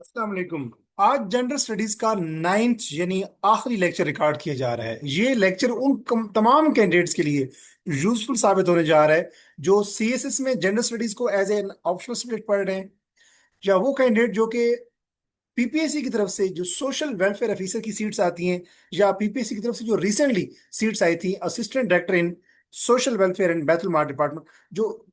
अस्सलाम वालेकुम। आज जेंडर स्टडीज का नाइन्थ यानी आखिरी लेक्चर रिकॉर्ड किया जा रहा है। ये लेक्चर उन तमाम कैंडिडेट्स के लिए यूजफुल साबित होने जा रहा है जो सीएसएस में जेंडर स्टडीज को एज एन ऑप्शनल सब्जेक्ट पढ़ रहे हैं, या वो कैंडिडेट जो कि पीपीएससी की तरफ से जो सोशल वेलफेयर ऑफिसर की सीट्स आती हैं, या पीपीएससी की तरफ से जो रिसेंटली सीट्स आई थी assistant director in social welfare and Betul mall department, जो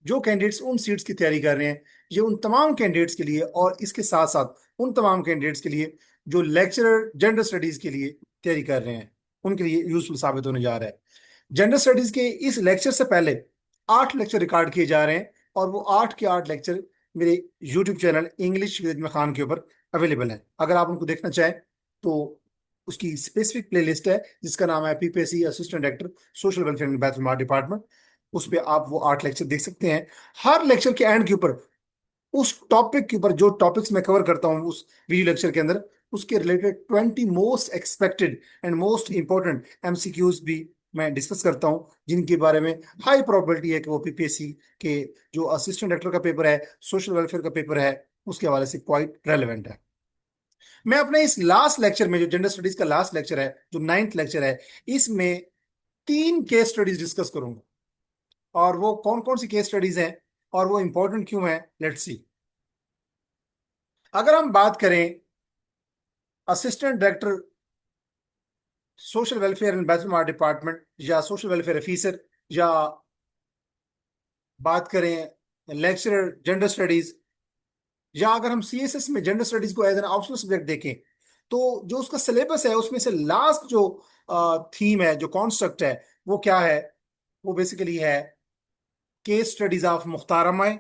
जो कैंडिडेट्स उन सीट्स की तैयारी कर रहे हैं। ये उन तमाम कैंडिडेट्स के लिए और इसके साथ साथ उन तमाम कैंडिडेट्स के लिए जो लेक्चरर जेंडर स्टडीज के लिए तैयारी कर रहे हैं, उनके लिए यूजफुल साबित होने जा रहा है। जेंडर स्टडीज के इस लेक्चर से पहले 8 लेक्चर रिकॉर्ड किए जा रहे हैं, और वो 8 के 8 लेक्चर मेरे YouTube channel English with Ajmal Khan के ऊपर अवेलेबल हैं। अगर आप उनको देखना चाहें तो उसकी स्पेसिफिक प्लेलिस्ट है जिसका नाम है PPSC assistant director social welfare and Betul department. उस पे आप वो 8 लेक्चर देख सकते हैं। हर लेक्चर के एंड के ऊपर उस टॉपिक के ऊपर जो टॉपिक्स मैं कवर करता हूँ उस वीडियो लेक्चर के अंदर, उसके related 20 most expected and most important MCQs भी मैं डिस्कस करता हूँ, जिनके बारे में हाई प्रोबेबिलिटी है कि वो पीपीएससी के जो असिस्टेंट डायरेक्टर का पेपर है, सोशल वेलफेयर का पेपर है, उसके हवाले से क्वाइट रेलिवेंट है। मैं अपने इस लास्ट लेक्चर में, जो जेंडर स्टडीज का लास्ट लेक्चर है, जो 9th लेक्चर है, इसमें 3 केस स्टडीज डिस्कस करूंगा। और वो कौन कौन सी केस स्टडीज हैं और वो इंपॉर्टेंट क्यों है, लेट्स सी। अगर हम बात करें assistant director social welfare and bachelor department, या सोशल वेलफेयर ऑफिसर, या बात करें लेक्चरर जेंडर स्टडीज, या अगर हम सीएसएस में जेंडर स्टडीज को एज एन ऑप्शनल सब्जेक्ट देखें, तो जो उसका सिलेबस है उसमें से लास्ट जो थीम है, जो कॉन्स्ट्रक्ट है, वो क्या है? वो बेसिकली है case studies of Mukhtar Amai,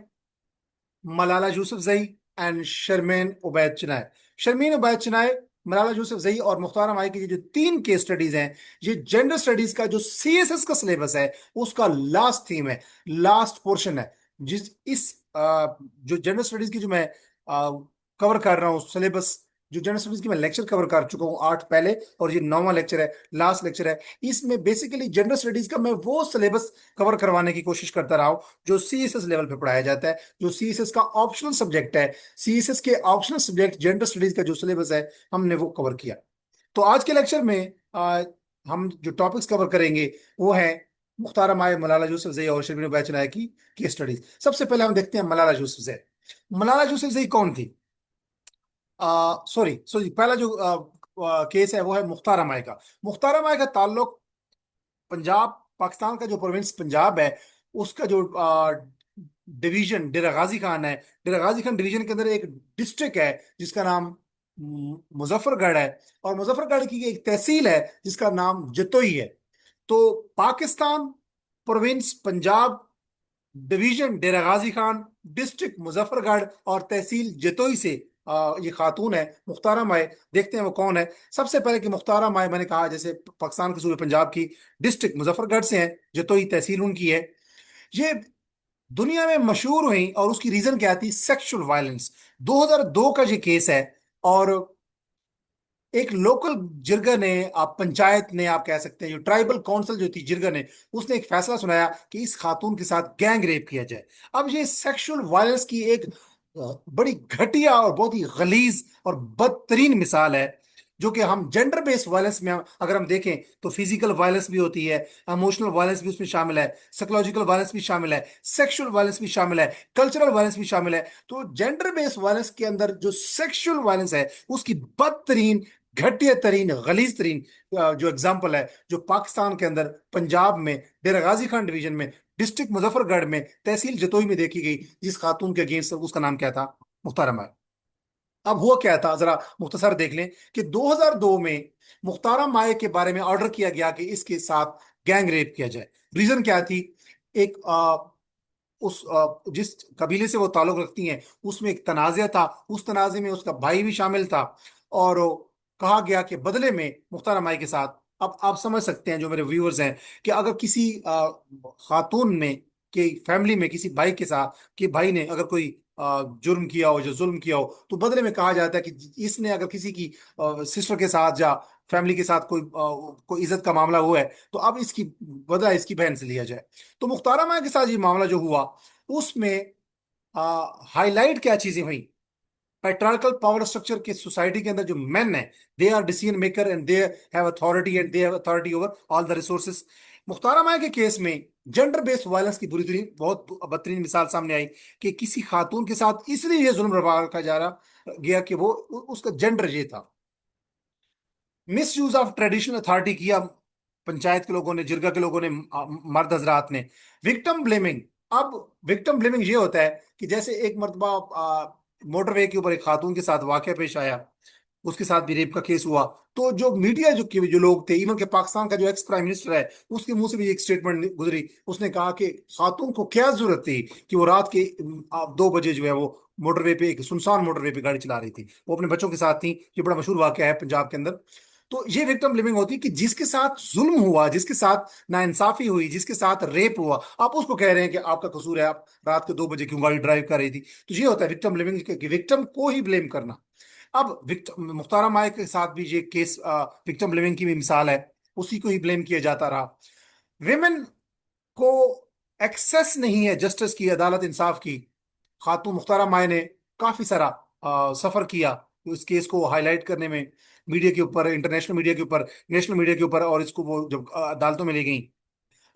Malala Yousafzai and Sharmeen Obaid Chinoy. Sharmeen Obaid Chinoy, Malala Yousafzai और मुख्तार अमाई की जो 3 केस स्टडीज हैं, ये जेंडर स्टडीज का जो सीएसएस का सिलेबस है उसका लास्ट थीम है, लास्ट पोर्शन है। जिस इस जो जेंडर स्टडीज की जो मैं कवर कर रहा हूँ सिलेबस, जो जनरल स्टडीज की मैं लेक्चर कवर कर चुका हूँ 8 पहले, और ये 9वां लेक्चर है, लास्ट लेक्चर है। इसमें बेसिकली जनरल स्टडीज का मैं वो सिलेबस कवर करवाने की कोशिश करता रहा हूँ जो सीएसएस लेवल पे पढ़ाया जाता है, जो सीएसएस का ऑप्शनल सब्जेक्ट है। सीएसएस के ऑप्शनल सब्जेक्ट जेंडर स्टडीज का जो सिलेबस है, हमने वो कवर किया। तो आज के लेक्चर में हम जो टॉपिक्स कवर करेंगे वो है मुख्तार अमाय, मलाला यूसुफजई और शर्मीन उबैद चिनाय की केस स्टडीज। सबसे पहले हम देखते हैं मलाला यूसुफजई। मलाला यूसुफजई कौन थी? सॉरी सॉरी, पहला जो केस है वो है मुख्तार अमाय का। मुख्तार अमाय का ताल्लुक पंजाब, पाकिस्तान का जो प्रोविंस पंजाब है, उसका जो डिवीजन डेरा गाजी खान है, डेरा गाजी खान डिवीजन के अंदर एक डिस्ट्रिक्ट है जिसका नाम मुजफ्फरगढ़ है, और मुजफ्फरगढ़ की एक तहसील है जिसका नाम जतोई है। तो पाकिस्तान, प्रोविंस पंजाब, डिवीजन डेरा गाजी खान, डिस्ट्रिक्ट मुजफ्फरगढ़ और तहसील जतोई से ये खातून है मुख्तारा माए। देखते हैं वो कौन है। सबसे पहले कि मुख्तारा माए, मैंने कहा जैसे पाकिस्तान के सूबे पंजाब की डिस्ट्रिक्ट मुजफ्फरगढ़ से है, जतोई तहसील उनकी है। ये दुनिया में मशहूर हुई और उसकी रीजन क्या थी? Sexual violence. 2002 का ये केस है, और एक लोकल जिरगा ने, आप पंचायत ने आप कह सकते हैं, जो ट्राइबल काउंसिल जो थी जिरगा ने, उसने एक फैसला सुनाया कि इस खातून के साथ गैंग रेप किया जाए। अब ये सेक्सुअल वायलेंस की एक बड़ी घटिया और बहुत ही गलीज और बदतरीन मिसाल है, जो कि हम जेंडर बेस्ड वायलेंस में अगर हम देखें तो फिजिकल वायलेंस भी होती है, इमोशनल वायलेंस भी उसमें शामिल है, साइकोलॉजिकल वायलेंस भी शामिल है, सेक्सुअल वायलेंस भी शामिल है, कल्चरल वायलेंस भी शामिल है। तो जेंडर बेस्ड वायलेंस के अंदर जो सेक्सुअल वायलेंस है उसकी बदतरीन, घटिया तरीन, गलीज तरीन जो एग्जाम्पल है, जो पाकिस्तान के अंदर पंजाब में डेरा गाजी खान डिवीजन में डिस्ट्रिक्ट मुजफ्फरगढ़ में तहसील जतोई में देखी गई, जिस खातून के अगेंस्ट, उसका नाम क्या था? मुख्तार अहमद। अब हुआ क्या था, जरा मुख्तसर देख लें कि 2002 में मुख्तारा माए के बारे में ऑर्डर किया गया कि इसके साथ गैंग रेप किया जाए। रीजन क्या थी? एक जिस कबीले से वो ताल्लुक रखती हैं उसमें एक तनाज़ा था, उस तनाज़े में उसका भाई भी शामिल था, और कहा गया कि बदले में मुख्तार माई के साथ, अब आप समझ सकते हैं जो मेरे व्यूअर्स हैं, कि अगर किसी खातून में, के फैमिली में किसी भाई के साथ, कि भाई ने अगर कोई जुर्म किया हो, जो जुल्म किया हो, तो बदले में कहा जाता है कि इसने अगर किसी की सिस्टर के साथ या फैमिली के साथ कोई इज्जत का मामला हुआ है, तो अब इसकी बदला इसकी बहन से लिया जाए। तो मुख्तारा माँ के साथ ये मामला जो हुआ, उसमें हाईलाइट क्या चीजें हुई? पैट्रियार्कल पावर स्ट्रक्चर के सोसाइटी के अंदर जो मेन है, they are decision maker and they have authority and they have authority over all the resources. Mukhtar Maya के केस में जेंडर बेस्ड वायलेंस की बुरी तरीन बहुत बदतरीन मिसाल सामने आई कि किसी खातून के साथ इसलिए ये जुल्म रखा जा रहा गया कि वो उसका जेंडर ये था। Miss use of traditional authority किया पंचायत के लोगों ने, जिरगा के लोगों ने, मर्द हजरात ने। Victim blaming. अब विक्टिम ब्लेमिंग ये होता है कि जैसे एक मरतबा मोटरवे के ऊपर एक खातून के साथ वाकया पेश आया, उसके साथ भी रेप का केस हुआ, तो जो मीडिया जो लोग थे, इवन के पाकिस्तान का जो एक्स प्राइम मिनिस्टर है, उसके मुंह से भी एक स्टेटमेंट गुजरी। उसने कहा कि खातून को क्या जरूरत थी कि वो रात के 2 बजे जो है वो मोटरवे पे, एक सुनसान मोटरवे पे गाड़ी चला रही थी, वो अपने बच्चों के साथ थी। ये बड़ा मशहूर वाकया है पंजाब के अंदर। तो ये विक्टिम ब्लेमिंग होती है कि जिसके साथ जुल्म हुआ, जिसके साथ नाइंसाफी हुई, जिसके साथ रेप हुआ, आप उसको कह रहे हैं कि आपका कसूर है, आप रात के 2 बजे क्यों गाड़ी ड्राइव कर रही थी। तो ये होता है विक्टिम ब्लेमिंग, कि विक्टिम को ही ब्लेम करना। अब विक्टिम मुख्तार माय के साथ भी ये केस विक्टिम ब्लेमिंग की भी मिसाल है, उसी को ही ब्लेम किया जाता रहा। विमेन को एक्सेस नहीं है जस्टिस की, अदालत इंसाफ की। खातून मुख्तारा माय ने काफी सारा सफर किया इस केस को हाईलाइट करने में, मीडिया के ऊपर, इंटरनेशनल मीडिया के ऊपर, नेशनल मीडिया के ऊपर, और इसको वो जब अदालतों में ले गई।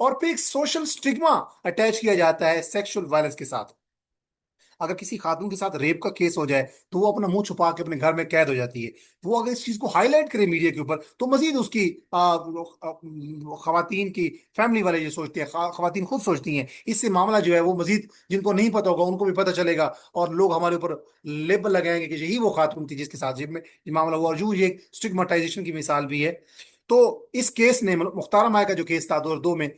और फिर एक सोशल स्टिग्मा अटैच किया जाता है सेक्सुअल वायलेंस के साथ। अगर किसी खातून के साथ रेप का केस हो जाए तो वो अपना मुंह छुपा के अपने घर में कैद हो जाती है। वो अगर इस चीज को हाईलाइट करे मीडिया के ऊपर तो मजीद उसकी खवातीन की फैमिली वाले ये सोचते हैं, खवातीन खुद सोचती हैं, इससे मामला जो है वो मजीद, जिनको नहीं पता होगा उनको भी पता चलेगा, और लोग हमारे ऊपर लेबल लगाएंगे कि यही वो खातून थी जिसके साथ ये मामला हुआ। और यूं ये स्टिग्मेटाइजेशन की मिसाल भी है। तो इस केस ने, मुख्तार माय का जो केस था 2002 में,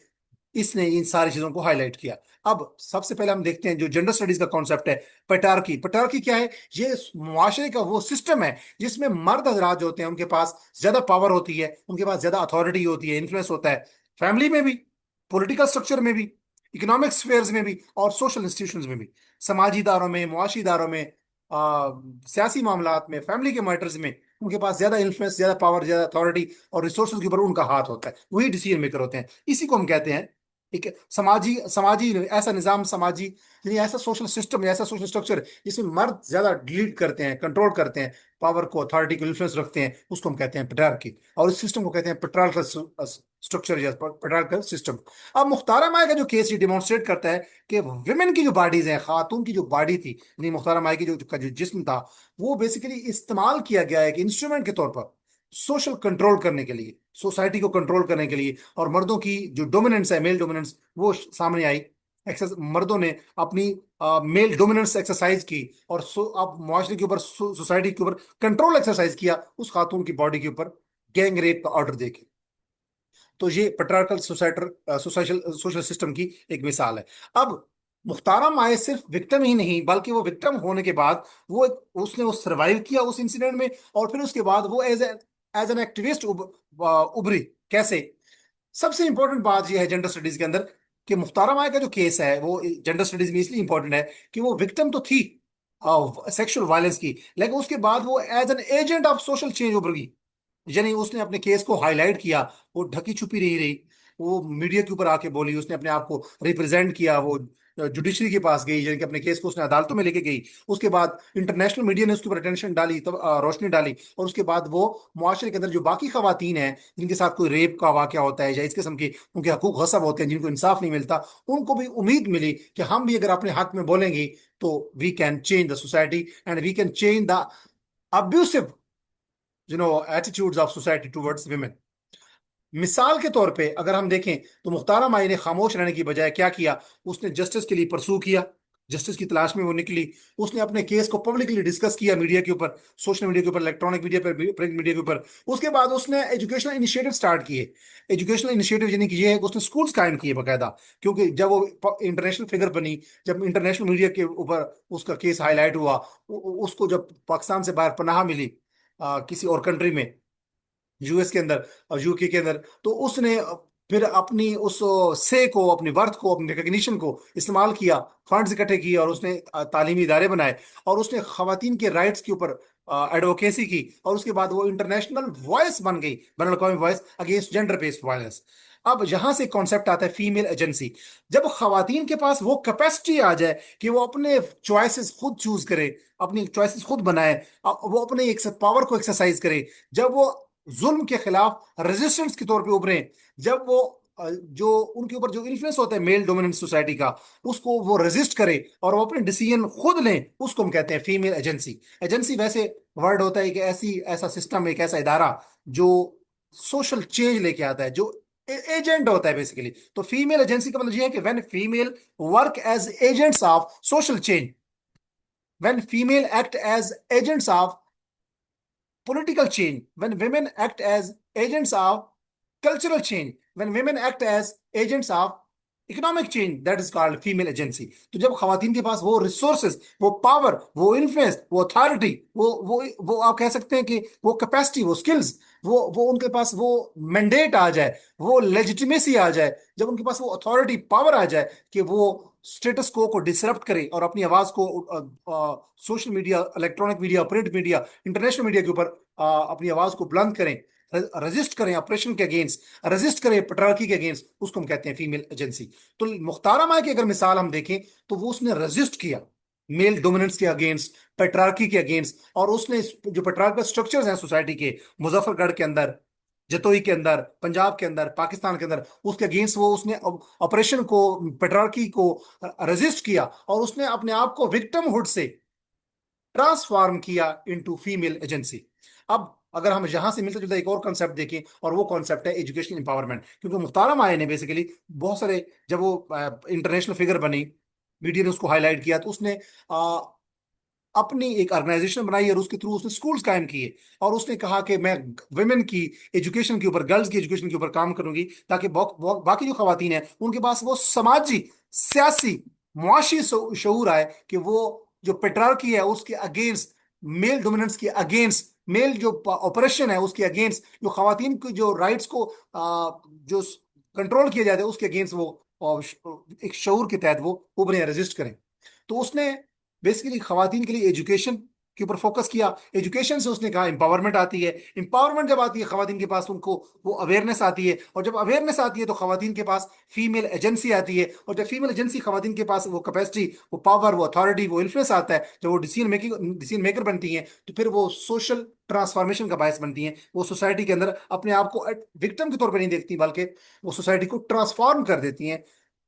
इसने इन सारी चीजों को हाईलाइट किया। अब सबसे पहले हम देखते हैं जो जेंडर स्टडीज का कॉन्सेप्ट है, पेटार्की। पेटार्की क्या है? ये मुआशरे का वो सिस्टम है जिसमें मर्द हजरात जो होते हैं उनके पास ज्यादा पावर होती है, उनके पास ज्यादा अथॉरिटी होती है, इन्फ्लुएंस होता है, फैमिली में भी, पॉलिटिकल स्ट्रक्चर में भी, इकोनॉमिक स्फेयर्स में भी, और सोशल इंस्टीट्यूशंस में भी। समाजी इदारों में, मुआशी इदारों में, सियासी मामलात में, फैमिली के मैटर्स में उनके पास ज्यादा इन्फ्लुएंस, ज्यादा पावर, ज्यादा अथॉरिटी, और रिसोर्सेज के ऊपर उनका हाथ होता है। वही डिसीजन मेकर होते हैं। इसी को हम कहते हैं एक समाजी समाजी ऐसा निजाम, समाजी यानी ऐसा सोशल सिस्टम, ऐसा सोशल स्ट्रक्चर जिसमें मर्द ज्यादा लीड करते हैं, कंट्रोल करते हैं, पावर को, अथॉरिटी को इन्फ्लुएंस रखते हैं, उसको हम कहते हैं पेट्रियार्की। और इस सिस्टम को कहते हैं पेट्रियार्कल स्ट्रक्चर या पेट्रियार्कल सिस्टम। अब मुख्तार माय का जो केस ये डिमॉन्स्ट्रेट करता है कि विमेन की जो बॉडीज हैं, खातून की जो बॉडी थी, यानी मुख्तार माय की जो जिस्म था, वो बेसिकली इस्तेमाल किया गया है कि इंस्ट्रूमेंट के तौर पर सोशल कंट्रोल करने के लिए, सोसाइटी को कंट्रोल करने के लिए। और मर्दों की जो डोमिनेंस है, मेल डोमिनेंस, वो सामने आई। मर्दों ने अपनी मेल डोमिनेंस एक्सरसाइज की, और अब मुआशरे के ऊपर, सोसाइटी के ऊपर कंट्रोल एक्सरसाइज किया उस खातून की बॉडी के ऊपर, गैंग रेप का ऑर्डर देके। तो ये पेट्रियार्कल सोशल सोशल सिस्टम की एक मिसाल है। अब मुख्तारा माए सिर्फ विक्टिम ही नहीं, बल्कि वो विक्टिम होने के बाद वो उसने वो सरवाइव किया उस इंसिडेंट में, और फिर उसके बाद वो एज एन एक्टिविस्ट उभरी। कैसे? सबसे इंपॉर्टेंट बात यह है जेंडर स्टडीज के अंदर कि मुख्तारा माए का जो केस है वो जेंडर स्टडीज में इसलिए इंपॉर्टेंट है कि वो विक्टिम तो थी सेक्सुअल वायलेंस की, लेकिन उसके बाद वो as an agent of social change उभर गई। यानी उसने अपने केस को हाईलाइट किया, वो ढकी छुपी नहीं रही, वो मीडिया के ऊपर आके बोली, उसने अपने आप को रिप्रेजेंट किया, वो जुडिशरी के पास गई, यानी कि अपने केस को उसने अदालतों में लेके गई। उसके बाद इंटरनेशनल मीडिया ने उसके ऊपर अटेंशन डाली, तब रोशनी डाली, और उसके बाद वो मुआशरे के अंदर जो बाकी खवातीन हैं जिनके साथ कोई रेप का वाकया होता है या इस किस्म के उनके हकूक गसब होते हैं, जिनको इंसाफ नहीं मिलता, उनको भी उम्मीद मिली कि हम भी अगर अपने हक में बोलेंगे तो we can change the society and we can change the abusive attitudes of society towards women. मिसाल के तौर पे अगर हम देखें तो मुख्तारा माई ने खामोश रहने की बजाय क्या किया, उसने जस्टिस के लिए परसू किया, जस्टिस की तलाश में वो निकली। उसने अपने केस को पब्लिकली डिस्कस किया मीडिया के ऊपर, सोशल मीडिया के ऊपर, इलेक्ट्रॉनिक मीडिया पर, प्रिंट मीडिया के ऊपर। उसके बाद उसने एजुकेशनल इनिशिएटिव स्टार्ट किए। एजुकेशनल इनिशिएटिव यानी कि ये है कि उसने स्कूल्स कायम किए बाकायदा, क्योंकि जब वो इंटरनेशनल फिगर बनी, जब इंटरनेशनल मीडिया के ऊपर उसका केस हाईलाइट हुआ, उसको जब पाकिस्तान से बाहर पनाह मिली किसी और कंट्री में, यूएस के अंदर और यूके के अंदर, तो उसने फिर अपनी उस से को, अपनी वर्थ को, अपनी रिकग्निशन को इस्तेमाल किया, फंड्स इकट्ठे किए, और उसने तालीमी इदारे बनाए, और उसने खवातीन के राइट्स के ऊपर एडवोकेसी की, और उसके बाद वो इंटरनेशनल वॉइस बन गई, बैनुल अक़वामी voice against gender based violence. अब यहां से कॉन्सेप्ट आता है फीमेल एजेंसी। जब खवातीन के पास वो कैपेसिटी आ जाए कि वो अपने चॉइसेस खुद चूज करे, अपनी चॉइसेस खुद बनाए, वो अपने एक पावर को एक्सरसाइज करे, जब वो जुल्म के खिलाफ रेजिस्टेंस के तौर पे उभरे, जब वो जो उनके ऊपर जो इन्फ्लुएंस होता है मेल डोमिनेंट सोसाइटी का, उसको वो रेजिस्ट करे और वो अपने डिसीजन खुद लें, उसको हम कहते हैं फीमेल एजेंसी। एजेंसी वैसे वर्ड होता है कि ऐसी ऐसा सिस्टम, एक ऐसा इदारा जो सोशल चेंज लेके आता है, जो एजेंट होता है बेसिकली। तो फीमेल एजेंसी का मतलब ये है कि when female work as agents of social change, when female act as agents of political change, when women act as agents of cultural change, when women act as agents of economic change, that is called female agency. तो जब खवातीन के पास वो resources, वो power, वो influence, वो authority, वो आप कह सकते हैं कि वो कैपेसिटी, वो स्किल्स, वो उनके पास वो मैंडेट आ जाए, वो लेजिटिमेसी आ जाए, जब उनके पास वो अथॉरिटी पावर आ जाए कि वो स्टेटस को डिसरप्ट करे और अपनी आवाज को social media, electronic media, print media, international media के ऊपर अपनी आवाज को बुलंद करें, रजिस्ट करें ऑपरेशन के अगेंस्ट, रजिस्ट करें पेट्रार्की के अगेंस्ट, उसको हम कहते हैं फीमेल एजेंसी। तो मुख्तार माई की अगर मिसाल हम देखें तो वो उसने रजिस्ट किया मेल डोमिनेंस के अगेंस्ट, पेट्रार्की के अगेंस्ट, और उसने जो पेट्रार्कल स्ट्रक्चर्स हैं सोसाइटी के, मुजफ्फरगढ़ के अंदर, जतोई के अंदर, पंजाब के अंदर, पाकिस्तान के अंदर, उसके अगेंस्ट वो उसने ऑपरेशन को, पेट्रार्की को रजिस्ट किया और उसने अपने आप को विक्टिमहुड से ट्रांसफॉर्म किया इनटू फीमेल एजेंसी। अब अगर हम यहां से मिलता जुलता एक और कॉन्सेप्ट देखें, और वो कॉन्सेप्ट है एजुकेशन एम्पावरमेंट, क्योंकि मुख्तार माए ने बेसिकली बहुत सारे, जब वो इंटरनेशनल फिगर बनी, मीडिया ने उसको हाईलाइट किया, तो उसने अपनी एक ऑर्गेनाइजेशन बनाई और उसके थ्रू उसने स्कूल्स कायम किए, और उसने कहा कि मैं वुमेन की एजुकेशन के ऊपर, गर्ल्स की एजुकेशन के ऊपर काम करूंगी, ताकि बाकी जो खवातीन हैं उनके पास वो समाजी, सियासी, मुआशी शऊर आए कि वो जो पेट्रार्की है उसके अगेंस्ट, मेल डोमिनेंस के अगेंस्ट, मेल जो ऑपरेशन है उसके अगेंस्ट, जो खवातीन की जो राइट्स को जो कंट्रोल किए जाते हैं उसके अगेंस्ट वो एक शऊर के तहत वो उभरें, रजिस्ट करें। तो उसने बेसिकली खवातीन के लिए एजुकेशन के ऊपर फोकस किया। एजुकेशन से उसने कहा एम्पावरमेंट आती है, एम्पावरमेंट जब आती है खवातीन के पास, उनको वो अवेयरनेस आती है, और जब अवेयरनेस आती है तो खवातीन के पास फीमेल एजेंसी आती है, और जब फीमेल एजेंसी खवातीन के पास वो कैपेसिटी, वो पावर, वो अथॉरिटी, वो इन्फ्लुएंस आता है, जब वो डिसीजन मेकर बनती हैं, तो फिर वो सोशल ट्रांसफॉर्मेशन का बायस बनती हैं। वो सोसाइटी के अंदर अपने आप को विक्टिम के तौर पर नहीं देखती, बल्कि वो सोसाइटी को ट्रांसफॉर्म कर देती हैं,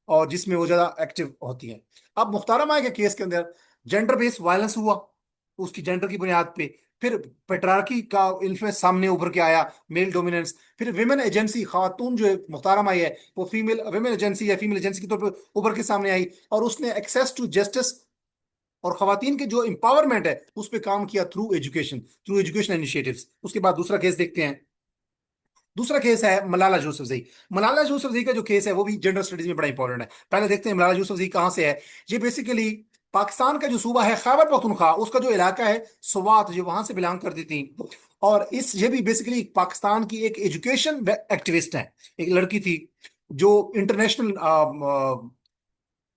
और जिसमें वो ज्यादा एक्टिव होती हैं। अब मुख्तार माए के केस के अंदर जेंडर बेस्ड वायलेंस हुआ, उसकी जेंडर की बुनियाद पे, फिर पेट्रार्की का इन्फ्लुएंस सामने उभर के आया, मेल डोमिनेंस, फिर विमेन एजेंसी, खातून जो मुख्तार माई है वो फीमेल विमेन एजेंसी या फीमेल एजेंसी के तौर पर उभर के सामने आई, और उसने एक्सेस टू जस्टिस और खवातीन के जो एम्पावरमेंट है उस पर काम किया थ्रू एजुकेशन इनिशिएटिव्स। उसके बाद दूसरा केस देखते हैं। दूसरा केस है मलाला यूसुफजई। मलाला यूसुफजई का जो केस है वो भी जेंडर स्टडीज में बड़ा इंपॉर्टेंट है। पहले देखते हैं मलाला यूसुफजई कहाँ से है। ये बेसिकली पाकिस्तान का जो सूबा है खैबर पख्तूनख्वा, उसका जो इलाका है स्वात, जो वहां से बिलोंग करती थी। और इस ये भी बेसिकली पाकिस्तान की एक एजुकेशन एक्टिविस्ट है, एक लड़की थी जो इंटरनेशनल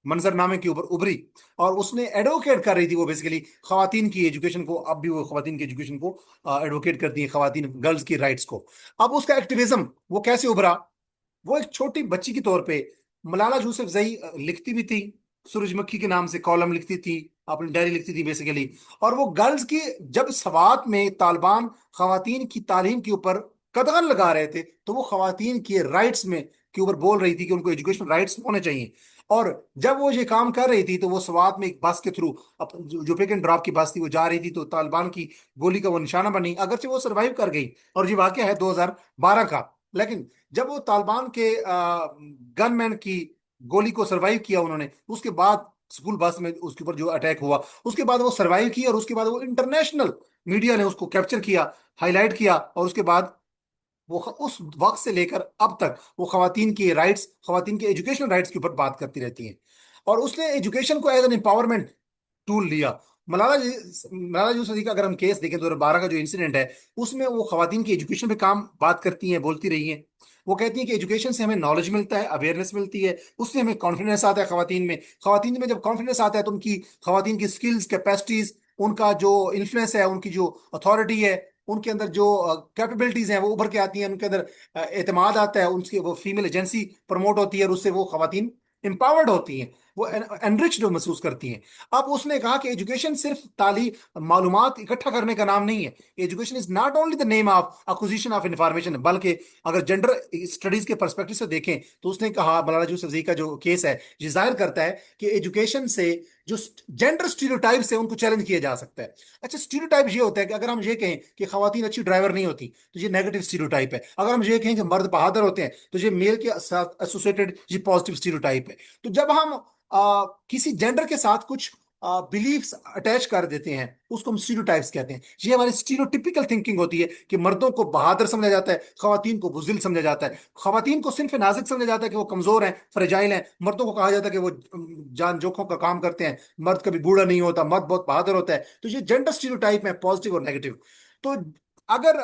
मंजरनामे के ऊपर उभरी, और उसने एडवोकेट कर रही थी वो बेसिकली खवातीन की एजुकेशन को। अब भी वो खवातीन की एजुकेशन को एडवोकेट करती है, खवातीन गर्ल्स की राइट्स को। अब उसका एक्टिविज्म वो कैसे उभरा, वो एक छोटी बच्ची के तौर पे मलाला यूसुफजई लिखती भी थी, सूरजमुखी के नाम से कॉलम लिखती थी, अपनी डायरी लिखती थी बेसिकली। और वो गर्ल्स की, जब सवात में तालिबान खवातीन की तालीम के ऊपर कदगन लगा रहे थे, तो वो खवातीन के राइट्स में के ऊपर बोल रही थी कि उनको एजुकेशन राइट्स होने चाहिए। और जब वो ये काम कर रही थी तो वो स्वात में एक बस के थ्रू, जो पिक एंड ड्रॉप की बस थी, वो जा रही थी, तो तालिबान की गोली का वो निशाना बनी, अगरचे वो सरवाइव कर गई। और ये वाकया है 2012 का। लेकिन जब वो तालिबान के गनमैन की गोली को सरवाइव किया उन्होंने, उसके बाद स्कूल बस में उसके ऊपर जो अटैक हुआ, उसके बाद वो सरवाइव की, और उसके बाद वो इंटरनेशनल मीडिया ने उसको कैप्चर किया, हाईलाइट किया, और उसके बाद वो उस वक्त से लेकर अब तक वो खवातीन की राइट्स, खवातीन के एजुकेशन राइट्स के ऊपर बात करती रहती हैं। और उसने एजुकेशन को एज एन एम्पावरमेंट टूल लिया। मलाला यूसुफजई का अगर हम केस देखें 2012 का जो इंसिडेंट है, उसमें वो खवातीन की एजुकेशन पे काम बात करती हैं, बोलती रही हैं। वो कहती हैं कि एजुकेशन से हमें नॉलेज मिलता है, अवेयरनेस मिलती है, उससे हमें कॉन्फिडेंस आता है खवातीन में जब कॉन्फिडेंस आता है तो उनकी खवातीन की स्किल्स, कैपेसिटीज, उनका जो इन्फ्लुएंस है, उनकी जो अथॉरिटी है, उनके अंदर जो कैपेबिलिटीज हैं वो उभर के आती हैं, उनके अंदर एतमाद आता है, उनकी वो फीमेल एजेंसी प्रमोट होती है और उससे वो खवातीन एम्पावर्ड होती हैं, वो एनरिच्ड महसूस करती हैं। अब उसने कहा कि एजुकेशन सिर्फ मालूमात इकट्ठा करने का नाम नहीं है। Education is not only the name of acquisition of information, बल्कि अगर जेंडर स्टडीज के पर्सपेक्टिव से देखें तो उसने कहा, मौलाना यूसुफजई का जो केस है ये जाहिर करता है कि एजुकेशन से जो जेंडर स्टीरियोटाइप्स है उनको चैलेंज किया जा सकता है। अच्छा, स्टीरियोटाइप ये होता है कि अगर हम ये कहें कि खवातीन अच्छी ड्राइवर नहीं होती तो ये नेगेटिव स्टीरियोटाइप है। अगर हम ये कहें कि मर्द बहादुर होते हैं तो ये मेल के साथ एसोसिएटेड ये पॉजिटिव स्टीरियोटाइप है। तो जब हम किसी जेंडर के साथ कुछ बिलीफ्स अटैच कर देते हैं उसको हम स्टीरियोटाइप्स कहते हैं। ये हमारी स्टीरियोटिपिकल थिंकिंग होती है कि मर्दों को बहादुर समझा जाता है, खवातीन को बुज़िल समझा जाता है, खवातीन को सिर्फ नाजुक समझा जाता है कि वो कमजोर हैं, फ्रेजाइल हैं, मर्दों को कहा जाता है कि वो जान जोखों का काम करते हैं, मर्द कभी बूढ़ा नहीं होता, मर्द बहुत बहादुर होता है। तो ये जेंडर स्टीरियोटाइप है, पॉजिटिव और नेगेटिव। तो अगर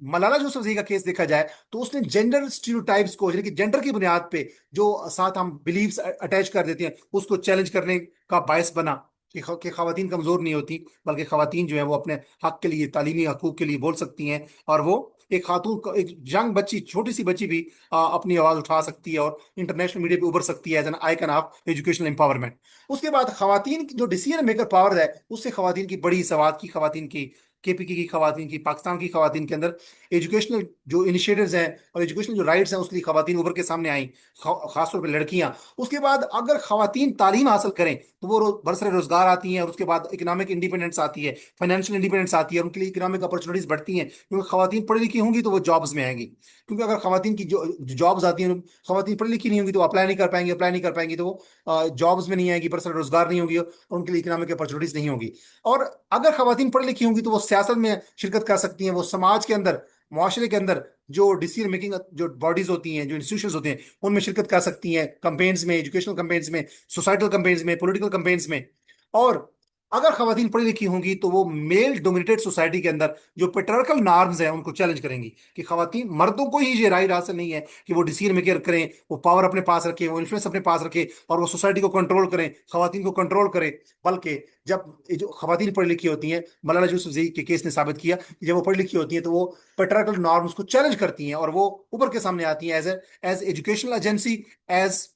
मलाला यूसुफजई का केस देखा जाए तो उसने जेंडर स्टीरियोटाइप्स को, यानी कि जेंडर की बुनियाद पे जो साथ हम बिलीव्स अटैच कर देते हैं उसको चैलेंज करने का बायस बना कि खवातीन कमजोर नहीं होती, बल्कि खवातीन जो है वो अपने हक के लिए, तालीमी हकूक के लिए बोल सकती हैं, और वो एक खातून, एक यंग बच्ची, छोटी सी बच्ची भी अपनी आवाज उठा सकती है और इंटरनेशनल मीडिया पे उभर सकती है as an icon of educational empowerment. उसके बाद खवातीन की जो डिसीजन मेकर पावर है उससे खवातीन की बड़ी सवाद की खवातीन की, केपीके की खवातीन की, पाकिस्तान की खवातीन के अंदर एजुकेशनल जो इनिशिएटिव्स हैं और एजुकेशनल जो राइट्स हैं उसके लिए खवातीन उभर के सामने आई, खासतौर पर लड़कियां। उसके बाद अगर खवातीन तालीम हासिल करें तो वो बरसरे रोजगार आती हैं, और उसके बाद इकोनॉमिक इंडिपेंडेंस आती है, फाइनेंशियल इंडिपेंडेंस आती है, उनके लिए इकोनॉमिक अपॉर्चुनिटीज बढ़ती हैं, क्योंकि खवातीन पढ़ी लिखी होंगी तो वो जॉब्स में आएंगी। क्योंकि अगर खवातीन की जो जॉब्स आती हैं, खवातीन पढ़ी लिखी नहीं होंगी तो अप्लाई नहीं कर पाएंगी, अप्लाई नहीं कर पाएंगी तो वो जॉब्स में नहीं आएगी, बरसरे रोजगार नहीं होगी और उनके लिए इकोनॉमिक अपॉर्चुनिटीज नहीं होगी। और अगर खवातीन पढ़ी लिखी होंगी तो वो सियासत में शिरकत कर सकती हैं, वो समाज के अंदर, मुआशरे के अंदर जो डिसीजन मेकिंग जो बॉडीज होती हैं, जो इंस्टीट्यूशंस होते हैं उनमें शिरकत कर सकती हैं, कंपेन्स में, एजुकेशनल कंपेन्स में, सोसाइटल कंपेन्स में, पॉलिटिकल कंपेन्स में। और अगर खवातीन पढ़ी लिखी होंगी तो वो मेल डोमिनेटेड सोसाइटी के अंदर जो पेट्रियार्कल नॉर्म्स हैं उनको चैलेंज करेंगी कि खवातीन, मर्दों को ही ये राइट हासिल नहीं है कि वो डिसीजन मेकर करें, वो पावर अपने पास रखें, वो इन्फ्लुएंस अपने पास रखें और वो सोसाइटी को कंट्रोल करें, खवातीन को कंट्रोल करें। बल्कि जब ये जो खवातीन पढ़ी लिखी होती हैं, मलाला यूसुफजई के केस ने साबित किया कि जब वो पढ़ी लिखी होती हैं तो वो पेट्रियार्कल नॉर्म्स को चैलेंज करती हैं और वो ऊपर के सामने आती हैं as educational agency, as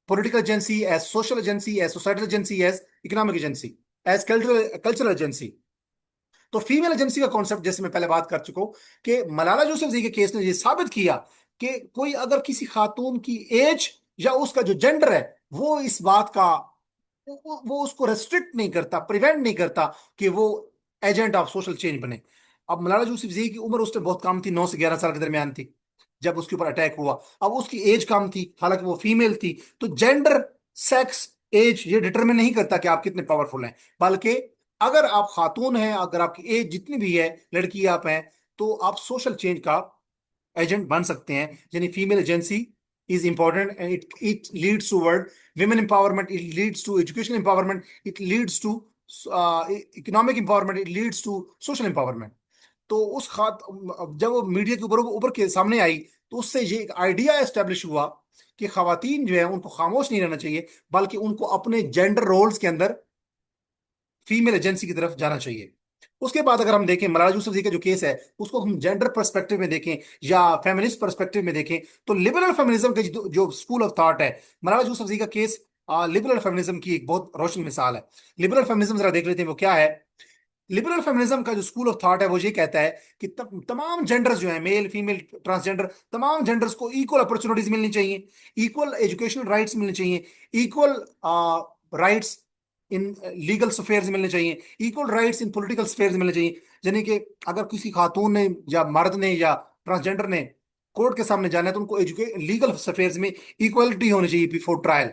political agency, as social agency, as societal agency, as economic agency, as cultural agency। तो फीमेल एजेंसी का कॉन्सेप्ट, जैसे मैं पहले बात कर चुका हूं कि मलाला यूसुफजई के केस ने ये साबित किया कि कोई अगर किसी खातून की एज या उसका जो जेंडर है वो इस बात का, वो उसको रेस्ट्रिक्ट नहीं करता, प्रिवेंट नहीं करता कि वो एजेंट ऑफ सोशल चेंज बने। अब मलाला यूसुफजई की उम्र उस टाइम बहुत कम थी, 9 से 11 साल के दरमियान थी जब उसके ऊपर अटैक हुआ। अब उसकी एज कम थी, हालांकि वो फीमेल थी। तो जेंडर, सेक्स, एज ये डिटरमिन नहीं करता कि आप कितने पावरफुल हैं, बल्कि अगर आप खातून हैं, अगर आपकी एज जितनी भी है, लड़की आप हैं, तो आप सोशल चेंज का एजेंट बन सकते हैं। यानी female agency is important and it leads towards women empowerment, it leads to education empowerment, it leads to economic empowerment, it leads to social empowerment. तो उस खात जब वो मीडिया के ऊपर ऊपर के सामने आई तो उससे ये एक आइडिया एस्टेब्लिश हुआ कि खवातीन जो है उनको खामोश नहीं रहना चाहिए, बल्कि उनको अपने जेंडर रोल्स के अंदर फीमेल एजेंसी की तरफ जाना चाहिए। उसके बाद अगर हम देखें मलाला यूसुफजई का जो केस है उसको हम जेंडर पर्सपेक्टिव में देखें या फेमिनिस्ट पर्सपेक्टिव में देखें तो लिबरल फेमिनिज्म के जो स्कूल ऑफ थॉट है, मलाला यूसुफजई का केस लिबरल फेमिनिज्म की एक बहुत रोशन मिसाल है। लिबरल फेमिनिज्म जरा देख लेते हैं वो क्या है। लिबरल फेमिनिज्म का जो स्कूल ऑफ थॉट है वो ये कहता है कि तमाम जेंडर्स जो है, मेल, फीमेल, ट्रांसजेंडर, तमाम जेंडर्स को इक्वल अपॉर्चुनिटीज मिलनी चाहिए, इक्वल एजुकेशनल राइट्स मिलने चाहिए, equal rights in legal spheres मिलने चाहिए, इक्वल राइट्स इन पॉलिटिकल स्फेयर्स मिलने चाहिए। यानी कि अगर किसी खातून ने या मर्द ने या ट्रांसजेंडर ने कोर्ट के सामने जाना है तो उनको लीगल स्फेयर्स में इक्वलिटी होनी चाहिए before trial,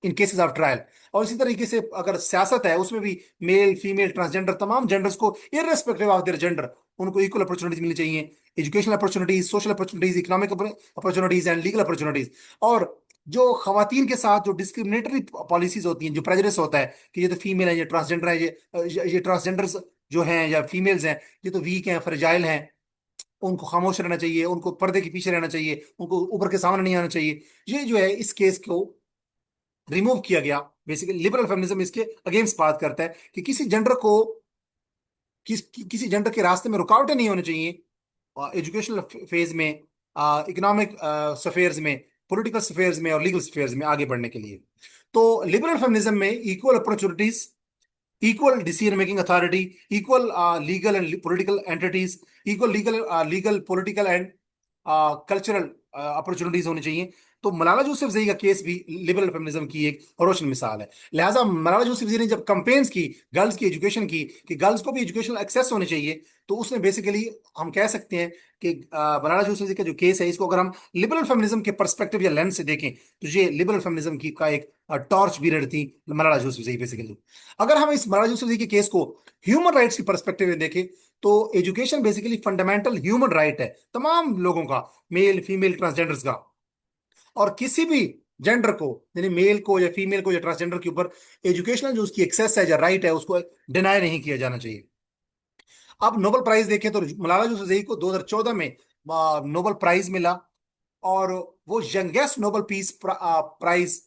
in cases of trial. और इसी तरीके से अगर सियासत है उसमें भी मेल, फीमेल, ट्रांसजेंडर, तमाम जेंडर्स को इररेस्पेक्टिव ऑफ देयर जेंडर उनको इक्वल अपॉर्चुनिटीज मिलनी चाहिए, educational opportunities, social opportunities, economic opportunities and legal opportunities. और जो खवातीन के साथ जो डिस्क्रिमिनेटरी पॉलिसीज होती हैं, जो प्रेजुडिस होता है कि ये तो फीमेल है, ये ट्रांसजेंडर है, ये ट्रांसजेंडर्स जो हैं या फीमेल्स हैं ये तो वीक हैं, फ्रेजाइल हैं, उनको खामोश रहना चाहिए, उनको पर्दे के पीछे रहना चाहिए, उनको ऊपर के सामने नहीं आना चाहिए, ये जो है इस केस को रिमूव किया गया। बेसिकली लिबरल फेमिनिज्म इसके अगेंस्ट बात करता है कि किसी जेंडर को किसी जेंडर के रास्ते में रुकावटें नहीं होनी चाहिए एजुकेशनल फेज में, इकोनॉमिक सफेयर्स में, पॉलिटिकल सफेयर्स में और लीगल सफेयर्स में आगे बढ़ने के लिए। तो लिबरल फेमिनिज्म में equal opportunities, equal decision making authority, equal legal and political entities, equal legal political and cultural opportunities होनी चाहिए। तो मलाला यूसुफजई का केस भी लिबरल फेमिनिज्म की एक रोशन मिसाल है। लिहाजा मलाला यूसुफजई ने जब कंपेन्स की गर्ल्स की एजुकेशन की कि गर्ल्स को भी एजुकेशनल एक्सेस होनी चाहिए, तो उसने बेसिकली हम कह सकते हैं कि मलाला यूसुफजई का जो केस है इसको अगर हम लिबरल फेमिनिज्म के पर्सपेक्टिव या लेंस से देखें तो ये लिबरल फेमिनिज्म की का एक टॉर्च बीरर थी मलाला यूसुफजई बेसिकली। अगर हम इस मलाला यूसुफजई के केस को ह्यूमन राइट्स की पर्सपेक्टिव में देखें तो education basically fundamental human right है तमाम लोगों का, मेल फीमेल ट्रांसजेंडर्स का। और किसी भी जेंडर को, यानी मेल को या फीमेल को या ट्रांसजेंडर के ऊपर एजुकेशनल जो उसकी एक्सेस है या राइट है उसको डिनाई नहीं किया जाना चाहिए। अब नोबेल प्राइज देखें तो मलाला यूसुफजई को 2014 में नोबेल प्राइज मिला, और वो यंगेस्ट नोबेल पीस प्राइज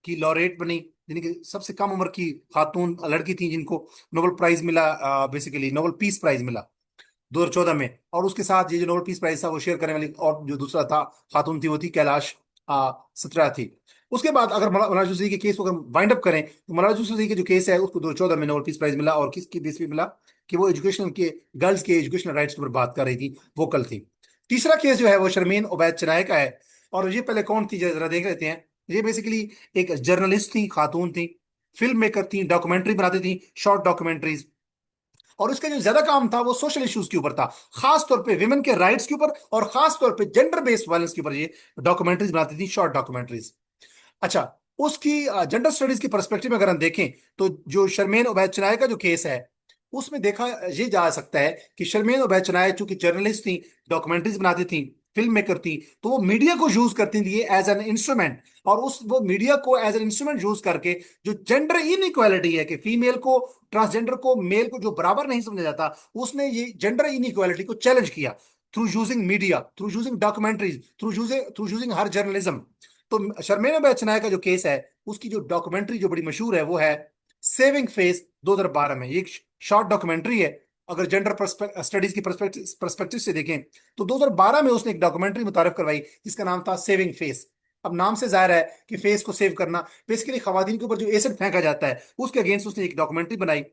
की लॉरेट बनी, यानी कि सबसे कम उम्र की खातून लड़की थी जिनको नोबेल प्राइज मिला, बेसिकली नोबेल पीस प्राइज मिला 2014 में। और उसके साथ ये जो नोबेल पीस प्राइज था वो शेयर करने वाली और जो दूसरा था खातून थी वो थी कैलाश सत्रा थी। उसके बाद अगर मलाला यूसुफजई के केस को अगर वाइंड अप करें तो मलाला यूसुफजई के जो केस है उसको 2014 में नोबेल पीस प्राइज मिला, और किसकी बेस पे मिला कि वो एजुकेशनल के गर्ल्स के एजुकेशनल राइट्स के ऊपर बात कर रही थी, वोकल थी। तीसरा केस जो है वो शर्मीन उबैद चनाय का है। और ये पहले कौन थी जरा देख लेते हैं। ये बेसिकली एक जर्नलिस्ट थी, खातून थी, फिल्म मेकर थी, डॉक्यूमेंट्री बनाती थी, शॉर्ट डॉक्यूमेंट्रीज। और उसका जो ज्यादा काम था वो सोशल इश्यूज के ऊपर था, खास तौर पे विमेन के राइट्स के ऊपर और खास तौर पे जेंडर बेस्ड वायलेंस के ऊपर ये डॉक्यूमेंट्रीज बनाती थी, शॉर्ट डॉक्यूमेंट्रीज। अच्छा, उसकी जेंडर स्टडीज की पर्सपेक्टिव में अगर हम देखें तो जो शर्मीन उबैद चनाय का जो केस है उसमें देखा ये जा सकता है कि शर्मीन उबैद चनाय चूंकि जर्नलिस्ट थी, डॉक्यूमेंट्रीज बनाती थी, फिल्म मेकर थी, तो वो मीडिया को यूज करती थी एज एन इंस्ट्रूमेंट। और उस वो मीडिया को एज एन इंस्ट्रूमेंट यूज करके जो जेंडर इनइक्वालिटी है कि फीमेल को, ट्रांसजेंडर को, मेल को जो बराबर नहीं समझा जाता, उसने ये जेंडर इनइक्वालिटी को चैलेंज किया through using media, through using documentaries, through using her journalism. तो शर्मीला बैचनाय का जो केस है उसकी जो डॉक्यूमेंट्री जो बड़ी मशहूर है वो है सेविंग फेस 2012 में। ये एक शॉर्ट डॉक्यूमेंट्री है। अगर जेंडर स्टडीज की पर्सपेक्टिव से देखें तो 2012 में उसने एक डॉक्यूमेंट्री मुतारिफ करवाई जिसका नाम था सेविंग फेस। अब नाम से जाहिर है कि फेस को सेव करना, बेसिकली खवातीन के ऊपर जो एसिड फेंका जाता है उसके अगेंस्ट उसने एक डॉक्यूमेंट्री बनाई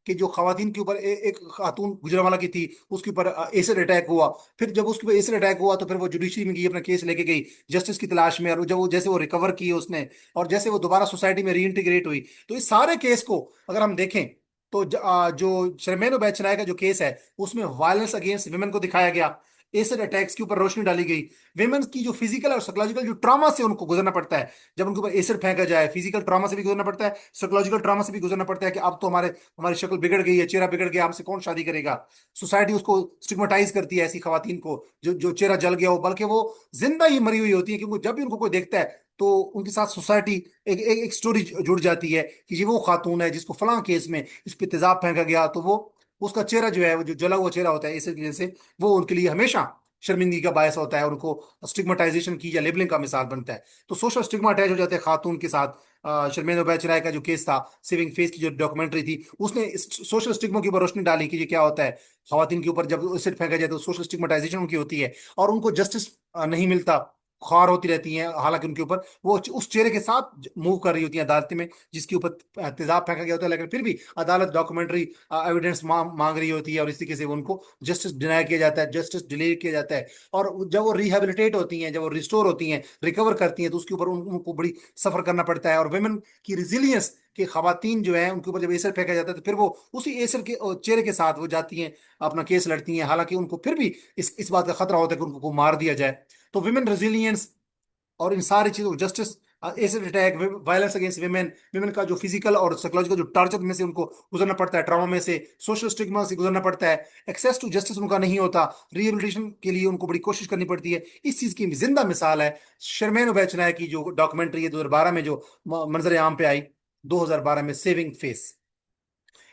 कि जो खवातीन के ऊपर एक खातून गुजरांवाला की थी उसके ऊपर एसिड अटैक हुआ। फिर जब उसके ऊपर एसिड अटैक हुआ तो फिर वो जुडिशरी में गई, अपना केस लेके गई जस्टिस की तलाश में, और जब वो जैसे वो रिकवर की उसने और जैसे वो दोबारा सोसाइटी में रीइंटीग्रेट हुई, तो इस सारे केस को अगर हम देखें तो जो शर्मेन बैचनाय का जो केस है उसमें वायलेंस अगेंस्ट विमेन को दिखाया गया, एसिड अटैक्स के ऊपर रोशनी डाली गई, विमेन की जो फिजिकल और साइकोलॉजिकल जो ट्रॉमा से उनको गुजरना पड़ता है जब उनके ऊपर एसिड फेंका जाए, फिजिकल ट्रॉमा से भी गुजरना पड़ता है, साइकोलॉजिकल ट्रॉमा से भी गुजरना पड़ता है कि अब तो हमारी शक्ल बिगड़ गई है, चेहरा बिगड़ गया, हमसे कौन शादी करेगा। सोसाइटी उसको स्टिग्मेटाइज करती है ऐसी खवातीन को जो जो चेहरा जल गया हो, बल्कि वो जिंदा ही मरी हुई होती है, क्योंकि जब भी उनको कोई देखता है तो उनके साथ सोसाइटी एक स्टोरी जुड़ जाती है कि ये वो खातून है जिसको फलां केस में इस पे तेजाब फेंका गया, तो वो उसका चेहरा जो है वो जो जला हुआ चेहरा होता है इस वजह से वो उनके लिए हमेशा शर्मिंदगी का बायस होता है और उनको स्टिग्मेटाइजेशन की या लेबलिंग का मिसाल बनता है। तो सोशल स्टिग्मा अटैच हो जाते हैं खातून के साथ। शर्मिंदा बैच राय का जो केस था, सेविंग फेस की जो डॉक्यूमेंट्री थी, उसने सोशल स्टिग्मा के ऊपर रोशनी डाली कि ये क्या होता है, खवातीन के ऊपर जब एसिड फेंका जाए तो सोशल स्टिग्मेटाइजेशन उनकी होती है और उनको जस्टिस नहीं मिलता, ख्वार होती रहती हैं, हालांकि उनके ऊपर वो उस चेहरे के साथ मूव कर रही होती है अदालत में जिसके ऊपर तेजाब फेंका गया होता है, लेकिन फिर भी अदालत डॉक्यूमेंट्री एविडेंस मांग रही होती है और इस तरीके से उनको जस्टिस डिनाई किया जाता है, जस्टिस डिले किया जाता है। और जब वो रिहेबिलिटेट होती हैं, जब वो रिस्टोर होती हैं, रिकवर करती हैं, तो उसके ऊपर उनको बड़ी सफर करना पड़ता है। और वेमेन की रिजिलियंस कि खवातीन जो है उनके ऊपर जब एसर फेंका जाता है तो फिर वो उसी एसर के चेहरे के साथ वो जाती हैं, अपना केस लड़ती हैं, हालांकि उनको फिर भी इस बात का खतरा होता है कि उनको मार दिया जाए। तो विमेन रेजिलियंस और इन सारी चीजों justice, acid attack, violence against women, women का जो फिजिकल और साइकोलॉजिकल जो टॉर्चर में से उनको गुजरना पड़ता है, ट्रॉमा में से, सोशल स्टिग्मा से गुजरना पड़ता है, एक्सेस टू जस्टिस उनका नहीं होता, रिहेबिलिटेशन के लिए उनको बड़ी कोशिश करनी पड़ती है। इस चीज की जिंदा मिसाल है शर्मेन उबैच नायक की जो डॉक्यूमेंट्री है 2012 में जो मंजर आम पे आई 2012 में, सेविंग फेस।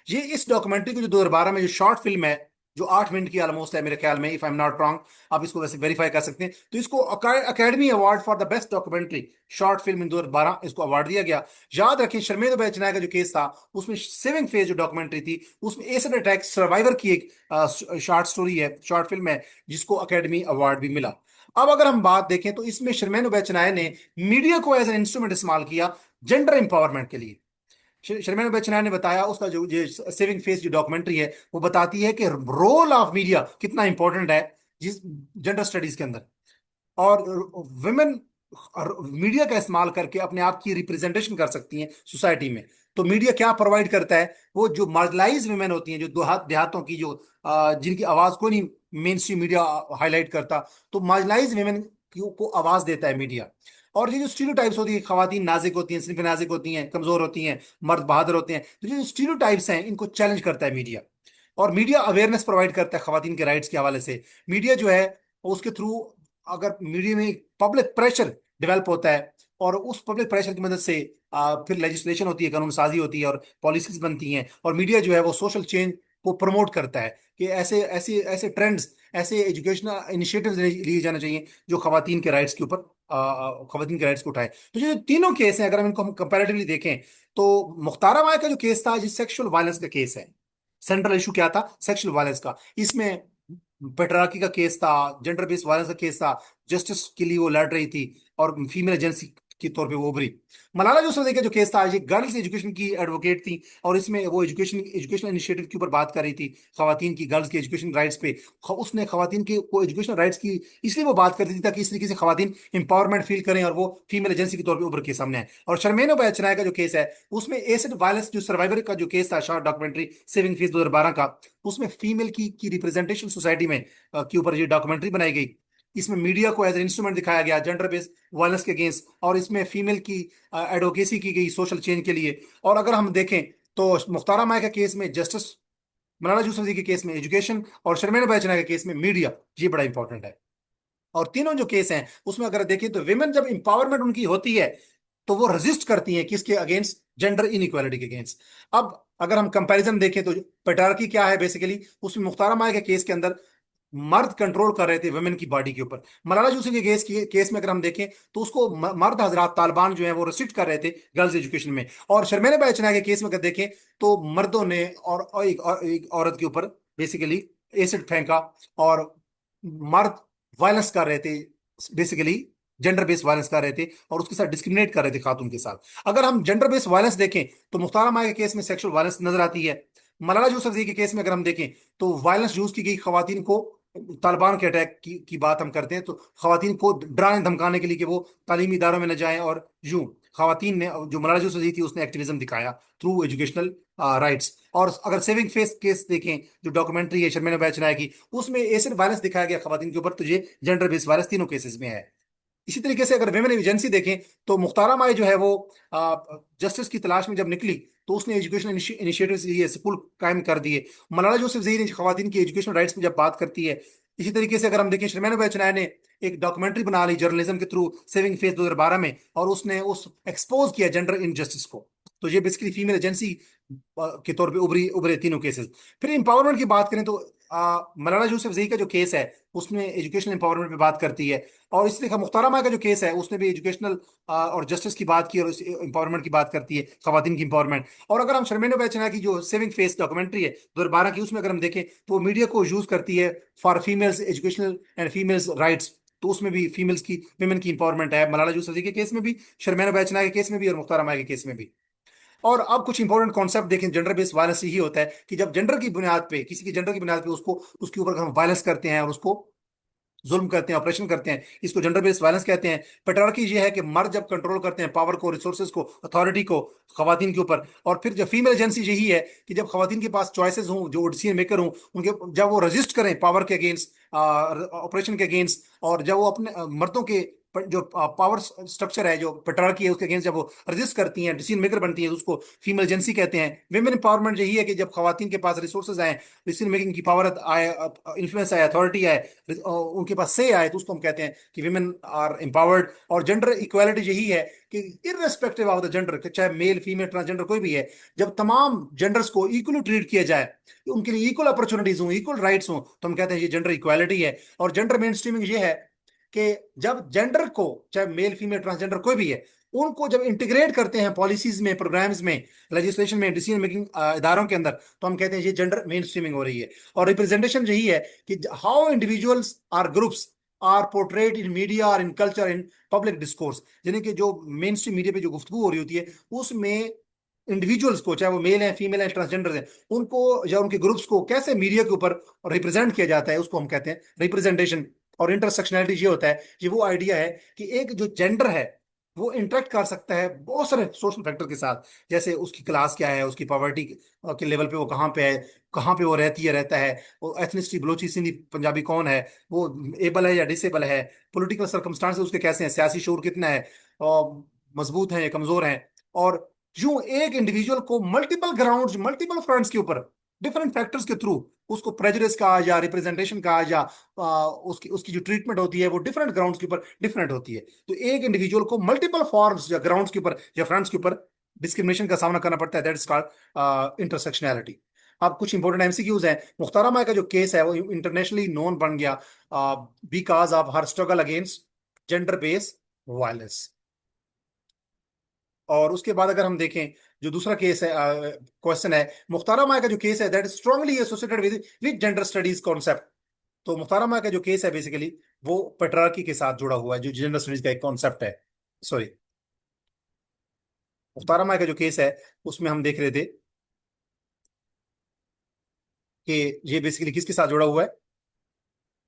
ये इस डॉक्यूमेंट्री को जो 2012 में जो शॉर्ट फिल्म है जो 8 मिनट की ऑलमोस्ट है मेरे ख्याल में, if I am not wrong. आप इसको वैसे वेरीफाई कर सकते हैं। तो इसको academy award for the best documentary short film in 2012 इसको अवार्ड दिया गया। याद रखिए शर्मेंद्र बैचनाय का जो केस था, उसमें सेविंग फेज जो डॉक्यूमेंट्री थी, उसमें एसिड अटैक सर्वाइवर की एक शॉर्ट स्टोरी है, शॉर्ट फिल्म है, जिसको अकेडमी अवार्ड भी मिला। अब अगर हम बात देखें तो इसमें शर्मेंद्र बैचनाय ने मीडिया को एज एन इंस्ट्रूमेंट इस्तेमाल किया जेंडर एम्पावरमेंट के लिए। शर्मेंद्र बैचनाय ने बताया, उसका जो सेविंग फेस जो डॉक्यूमेंट्री है वो बताती है कि रोल ऑफ मीडिया कितना इंपॉर्टेंट है जिस जेंडर स्टडीज के अंदर। और वुमेन मीडिया का इस्तेमाल करके अपने आप की रिप्रेजेंटेशन कर सकती हैं सोसाइटी में। तो मीडिया क्या प्रोवाइड करता है, वो जो मार्जिनलाइज वुमेन होती हैं, जो देहातों की, जो जिनकी आवाज को नहीं मेन स्ट्रीम मीडिया हाईलाइट करता, तो मार्जिनलाइज वुमेन को आवाज देता है मीडिया। और ये जो स्टीरियोटाइप्स होती है, खवातीन नाजुक होती हैं, सिर्फ नाजुक होती हैं, कमजोर होती हैं, मर्द बहादुर होते हैं, तो जो स्टीरियोटाइप्स हैं इनको चैलेंज करता है मीडिया। और मीडिया अवेयरनेस प्रोवाइड करता है खवातीन के राइट्स के हवाले से। मीडिया जो है उसके थ्रू, अगर मीडिया में पब्लिक प्रेशर डेवलप होता है, और उस पब्लिक प्रेशर की मदद से फिर लेजिस्लेशन होती है, कानून साजी होती है और पॉलिसीज बनती हैं, और मीडिया जो है वो सोशल चेंज को प्रमोट करता है कि ऐसे ऐसे ऐसे ट्रेंड्स, ऐसे एजुकेशनल इनिशिएटिव्स लिए जाने चाहिए जो खवातीन के राइट्स के ऊपर, खवातीन के राइट्स को उठाए। तो जो तीनों केस हैं, अगर हम इनको हम कंपैरेटिवली देखें, तो मुख्तार अमाय का जो केस था, जो सेक्सुअल वायलेंस का केस है, सेंट्रल इशू क्या था, सेक्सुअल वायलेंस का। इसमें पेट्रार्की का केस था, जेंडर बेस्ड वायलेंस का केस था, जस्टिस के लिए वो लड़ रही थी और फीमेल एजेंसी के तौर पे वो उभरी। मलाला यूसुफजई का जो केस था, ये गर्ल्स एजुकेशन की एडवोकेट थी, और इसमें वो एजुकेशनल इनिशिएटिव के ऊपर बात कर रही थी, खवातीन की, गर्ल्स की एजुकेशन राइट्स पे। उसने खवातीन के को एजुकेशनल राइट्स की इसलिए वो बात करती थी ताकि इस तरीके से खवातीन इंपावरमेंट फील करें और वो फीमेल एजेंसी के तौर पर उभर के सामने आए। और शर्मेन बैचनाय का जो केस है, उसमें एसिड वायलेंस जो सर्वाइवर का जो केस था, शॉर्ट डॉक्यूमेंट्री सेविंग फेस 2012 का, उसमें फीमेल की रिप्रेजेंटेशन सोसाइटी में के ऊपर ये डॉक्यूमेंट्री बनाई गई। इसमें मीडिया को एज ए इंस्ट्रूमेंट दिखाया गया जेंडर बेस्ड वायलेंस के अगेंस्ट, और इसमें फीमेल की एडवोकेसी की गई सोशल चेंज के लिए। और अगर हम देखें तो मुख्तार माय के केस में जस्टिस, मलाला यूसुफजई के केस में एजुकेशन, और शर्मिला बैचना के केस में मीडिया, ये बड़ा इंपॉर्टेंट है। और तीनों जो केस हैं उसमें अगर देखें तो विमेन जब इंपावरमेंट उनकी होती है, तो वो रेजिस्ट करती हैं किसके अगेंस्ट, जेंडर इनइक्वालिटी के अगेंस्ट। अब अगर हम कंपैरिजन देखें तो पेट्रियार्की क्या है बेसिकली, उसमें मुख्तार माय के केस के अंदर मर्द कंट्रोल कर रहे थे वुमेन की बॉडी के ऊपर। मलाला यूसुफ के केस में अगर हम देखें तो उसको मर्द हजरात तालिबान जो है वो रिस्ट्रिक्ट कर रहे थे गर्ल्स एजुकेशन में। और शर्मिला बैचना के केस में अगर देखें तो मर्दों ने एक औरत के ऊपर बेसिकली एसिड फेंका, और मर्द वायलेंस कर रहे थे, बेसिकली जेंडर बेस्ड वायलेंस कर रहे थे, और उसके साथ डिस्क्रिमिनेट कर रहे थे खातून के साथ। अगर हम जेंडर बेस्ड वायलेंस देखें तो मुख्तार माय के केस में सेक्सुअल वायलेंस नजर आती है। मलाला यूसुफजई के केस में अगर हम देखें तो वायलेंस यूज की गई खवातीन को, तालिबान के अटैक की बात हम करते हैं तो खवातीन को डराने धमकाने के लिए कि वो तालीमी इदारों में न जाएं, और यूं खवातीन ने, जो मलाला यूसुफजई थी, उसने एक्टिविज्म दिखाया थ्रू एजुकेशनल राइट्स। और अगर सेविंग फेस केस देखें, जो डॉक्यूमेंट्री है शर्मिला बैचनाय की, उसमें एसिड वायलेंस दिखाया गया खवातीन के ऊपर, तो ये जेंडर बेस्ड वायलेंस तीनों केसेस में है। इसी तरीके से अगर वेमेन एजेंसी देखें तो मुख्तारा माई जो है वो जस्टिस की तलाश में जब निकली, तो उसने एजुकेशन इनिशिएटिव्स लिए, स्कूल कायम कर दिए। मलाला यूसुफजई ने खवातीन की एजुकेशन राइट्स में जब बात करती है। इसी तरीके से अगर हम देखें शर्मिला बैचनाय ने एक डॉक्यूमेंट्री बना ली जर्नलिज्म के थ्रू सेविंग फेस 2012 में, और उसने उस एक्सपोज किया जेंडर इनजस्टिस को। तो ये बेसिकली फीमेल एजेंसी के तौर पे उभरे तीनों केसेस। फिर इंपावरमेंट की बात करें तो मलाला यूसुफजई का जो केस है उसमें एजुकेशनल इंपावरमेंट पे बात करती है। और इसी तरह मुख्तार माय का जो केस है उसने भी एजुकेशनल और जस्टिस की बात की, और इंपावरमेंट की बात करती है, खवातीन की इंपावरमेंट। और अगर हम शर्मिला बैचना की जो सेविंग फेस डॉक्यूमेंट्री है 2012 की, उसमें अगर हम देखें तो मीडिया को यूज करती है for females educational and females rights. तो उसमें भी फीमेल्स की, विमेन की इंपावरमेंट है, मलाला यूसुफजई के केस में भी, शर्मिला बैचना के केस में भी, और मुख्तार माय के केस में भी। और अब कुछ इंपॉर्टेंट कॉन्सेप्ट देखें, जेंडर बेस्ड वायलेंस यही होता है कि जब जेंडर की बुनियाद पे, किसी की जेंडर की बुनियाद पे उसको, उसके ऊपर हम वायलेंस करते हैं और उसको जुल्म करते हैं, ऑपरेशन करते हैं, इसको जेंडर बेस्ड वायलेंस कहते हैं। पेट्रियार्की ये है कि मर्द जब कंट्रोल करते हैं पावर को, रिसोर्सेज को, अथॉरिटी को खवातीन के ऊपर। और फिर जब फीमेल एजेंसी यही है कि जब खवातीन के पास चॉइसेस हों, जो डिसीजन मेकर हों उनके, जब वो रजिस्ट करें पावर के अगेंस्ट, ऑपरेशन के अगेंस्ट, और जब वो अपने मर्दों के जो पावर स्ट्रक्चर है, जो पेट्रार्की है, उसके अगेंस्ट जब वो रजिस्ट करती हैं, डिसीजन मेकर बनती हैं, तो उसको फीमेल एजेंसी कहते हैं। विमेन एम्पावरमेंट यही है कि जब खवातीन के पास रिसोर्सेज आए, डिसीजन मेकिंग की पावर आए, इन्फ्लुएंस आए, अथॉरिटी आए, उनके पास से आए, तो उसको हम कहते हैं कि विमेन आर एम्पावर्ड। और जेंडर इक्वालिटी यही है कि इररेस्पेक्टिव ऑफ द जेंडर, चाहे मेल फीमेल ट्रांसजेंडर कोई भी है, जब तमाम जेंडर्स को इक्वली ट्रीट किया जाए, उनके लिए इक्वल अपॉर्चुनिटीज हो, इक्वल राइट्स हो, तो हम कहते हैं ये जेंडर इक्वालिटी है। और जेंडर मेन स्ट्रीमिंग ये है कि जब जेंडर को, चाहे मेल फीमेल ट्रांसजेंडर कोई भी है, उनको जब इंटीग्रेट करते हैं पॉलिसीज में, प्रोग्राम्स में, लेजिस्लेशन में, डिसीजन मेकिंग इदारों के अंदर, तो हम कहते हैं ये जेंडर मेन स्ट्रीमिंग हो रही है। और रिप्रेजेंटेशन यही है कि how individuals or groups are portrayed in media और in culture, in public discourse, यानी कि जो मेन स्ट्रीम मीडिया पे जो गुफ्तगू हो रही होती है, उसमें इंडिविजुअल्स को, चाहे वो मेल हैं, फीमेल हैं, ट्रांसजेंडर हैं, उनको या उनके ग्रुप्स को कैसे मीडिया के ऊपर रिप्रेजेंट किया जाता है, उसको हम कहते हैं रिप्रेजेंटेशन। और इंटरसेक्शनैलिटी ये होता है, ये वो आइडिया है कि एक जो जेंडर है वो इंटरेक्ट कर सकता है बहुत सारे सोशल फैक्टर के साथ, जैसे उसकी क्लास क्या है, उसकी पॉवर्टी के लेवल पे वो कहाँ पे है, कहाँ पे वो रहती है, रहता है, वो एथनिसिटी, बलोची, सिंधी, पंजाबी कौन है, वो एबल है या डिसेबल है, पॉलिटिकल सर्कमस्टांसेस उसके कैसे हैं, सियासी शऊर कितना है, और मजबूत है या कमजोर है। और यूं एक इंडिविजुअल को मल्टीपल ग्राउंड्स, मल्टीपल फ्रंट्स के ऊपर, डिफरेंट फैक्टर्स के थ्रू उसको प्रेजुडिस का या रिप्रेजेंटेशन का या उसकी उसकी जो ट्रीटमेंट होती है वो डिफरेंट ग्राउंड्स के ऊपर डिफरेंट होती है। तो एक इंडिविजुअल को मल्टीपल फॉर्म्स या ग्राउंड्स के ऊपर या फ्रंट्स के ऊपर डिस्क्रिमिनेशन का सामना करना पड़ता है, दैट इज कॉल्ड इंटरसेक्शनैलिटी। अब कुछ इंपॉर्टेंट एमसीक्यूज हैं। मुख्तारा माई का जो केस है वो इंटरनेशनली नोन बन गया because of her struggle against gender based violence. और उसके बाद अगर हम देखें, जो दूसरा केस है, क्वेश्चन है, मुख्तारा माई का जो केस है that is strongly associated with gender studies concept. तो मुख्तारा माई का जो केस है बेसिकली वो पेट्रार्की के साथ जुड़ा हुआ है, जो जेंडर स्टडीज का एक कॉन्सेप्ट है। सॉरी, मुख्तारा माई का जो केस है उसमें हम देख रहे थे कि ये बेसिकली किसके साथ जुड़ा हुआ है,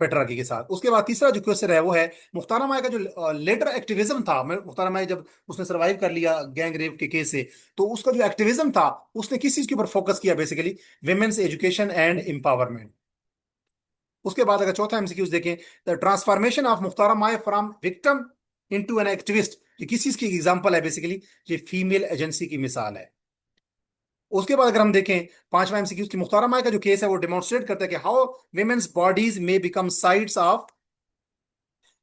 पेट्रार्की के साथ। उसके बाद तीसरा जो क्वेश्चन है वो है मुख्तारा माई का जो लेटर एक्टिविज्म था, मुख्तारा माई जब उसने सरवाइव कर लिया गैंग रेप के केस से, तो उसका जो एक्टिविज्म था उसने किस चीज के ऊपर फोकस किया, basically women's education and empowerment. उसके बाद अगर चौथा एमसीक्यूज देखें, the transformation of Mukhtara my from victim into an activist, ये किस चीज की एग्जांपल है, बेसिकली ये फीमेल एजेंसी की मिसाल है। उसके बाद अगर हम देखें पांचवा एमसीक्यूज की, मुख्तारा माई का जो केस है वो डिमॉन्स्ट्रेट करता है कि how women's bodies may become sites of